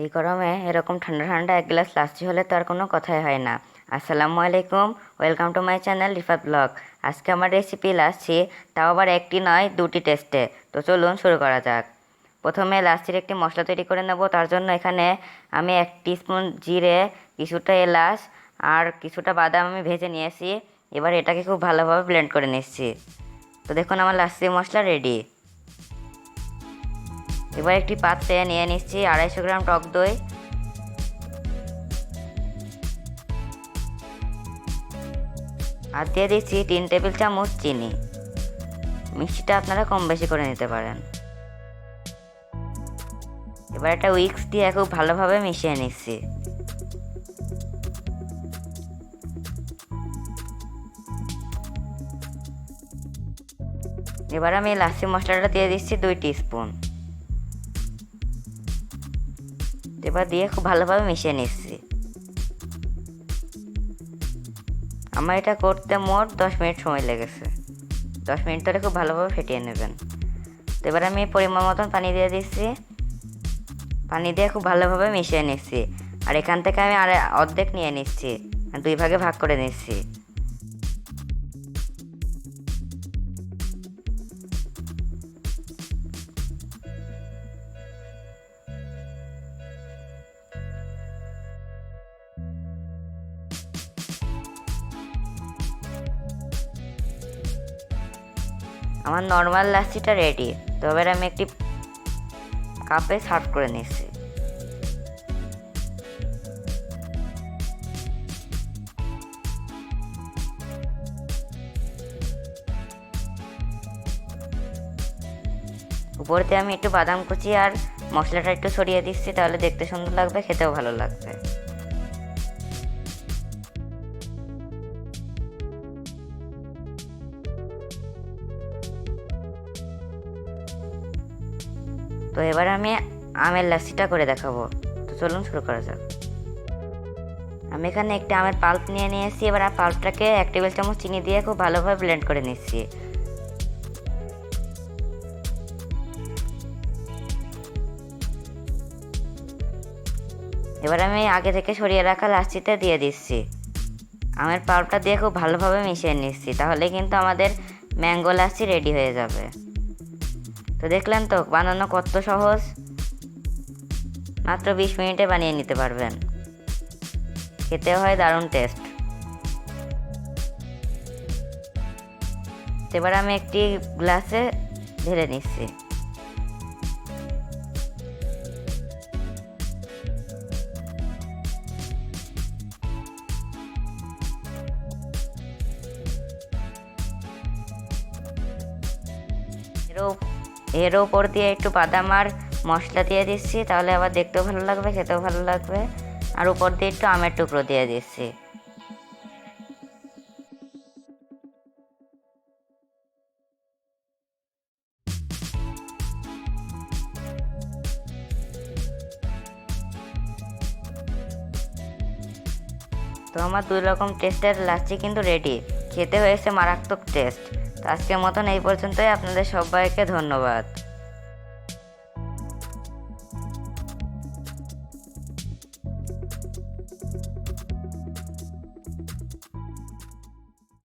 এই গরমে এরকম ঠান্ডা ঠান্ডা এক গ্লাস লাচ্ছি হলে তো আর কোনো কথাই হয় না। আসসালামু আলাইকুম, ওয়েলকাম টু মাই চ্যানেল রিফাতব্লগ। আজকে আমার রেসিপি লাচ্ছি, তাও আবার একটি নয় দুটি টেস্টে। তো চলুন শুরু করা যাক। প্রথমে লাচ্ছির একটি মশলা তৈরি করে নেব। তার জন্য এখানে আমি 1 টিস্পুন জিরে, কিছুটা এলাচ আর কিছুটা বাদাম আমি ভেজে নিয়েছি। এবার এটাকে খুব ভালোভাবে ব্লেন্ড করে নিচ্ছি। তো দেখুন আমার লাচ্ছি মশলা রেডি। এবার একটি পাত্রে নিয়ে নিচ্ছি 250 গ্রাম টক দই, আর দিয়ে দিচ্ছি 3 টেবিল চামচ চিনি। মিষ্টিটা আপনারা কম বেশি করে নিতে পারেন। এবার একটা উইক্স দিয়ে খুব ভালোভাবে মিশিয়ে নিচ্ছি। এবার আমি লাচ্ছি মশলাটা দিয়ে দিচ্ছি 2 টিস্পুন। এবার দিয়ে খুব ভালোভাবে মিশিয়ে নিচ্ছি। আমার এটা করতে মোট 10 মিনিট সময় লেগেছে। 10 মিনিট ধরে খুব ভালোভাবে ফেটিয়ে নেবেন। তো এবার আমি পরিমাণ মতন পানি দিয়ে দিচ্ছি। পানি দিয়ে খুব ভালোভাবে মিশিয়ে নিচ্ছি। আর এখান থেকে আমি আর অর্ধেক নিয়ে নিচ্ছি, 2 ভাগে ভাগ করে নিচ্ছি। আমার নর্মাল লাচ্ছিটা রেডি। তো এবার আমি একটি কাপে সার্ভ করে নিচ্ছি। উপর দিয়ে আমি একটু বাদাম কুচি আর মশলাটা একটু ছড়িয়ে দিচ্ছি, তাহলে দেখতে সুন্দর লাগবে, খেতেও ভালো লাগবে। তো এবার আমি আমের লাচ্ছিটা করে দেখাবো। তো চলুন শুরু করা যাক। আমি এখানে একটি আমের পাল্প নিয়ে নিয়েছি। এবার পাল্পটাকে 1 টেবিল চামচ চিনি দিয়ে খুব ভালোভাবে ব্লেন্ড করে নিচ্ছি। এবার আমি আগে থেকে সরিয়ে রাখা লাচ্ছিতে দিয়ে দিচ্ছি। আমের পাল্পটা দিয়ে খুব ভালোভাবে মিশিয়ে নিচ্ছি, তাহলে কিন্তু আমাদের ম্যাঙ্গো লাচ্ছি রেডি হয়ে যাবে। তো দেখলেন তো বানানো কত সহজ, মাত্র 20 মিনিটে বানিয়ে নিতে পারবেন। খেতে হয় দারুণ টেস্ট। এবার আমি একটি গ্লাসে ঢেলে নিচ্ছি। এর ওপর দিয়ে একটু বাদাম আর মশলা দিয়ে দিচ্ছি, তাহলে আবার দেখতেও ভালো লাগবে, খেতেও ভালো লাগবে। আর উপর দিয়ে একটু আমের টুকরো দিয়ে দিচ্ছি। তো আমার 2 রকম টেস্টের লাচ্ছি কিন্তু রেডি। খেতে হয়েছে মারাত্মক টেস্ট। তো আজকের মতন এই পর্যন্তই। আপনাদের সবাইকে ধন্যবাদ।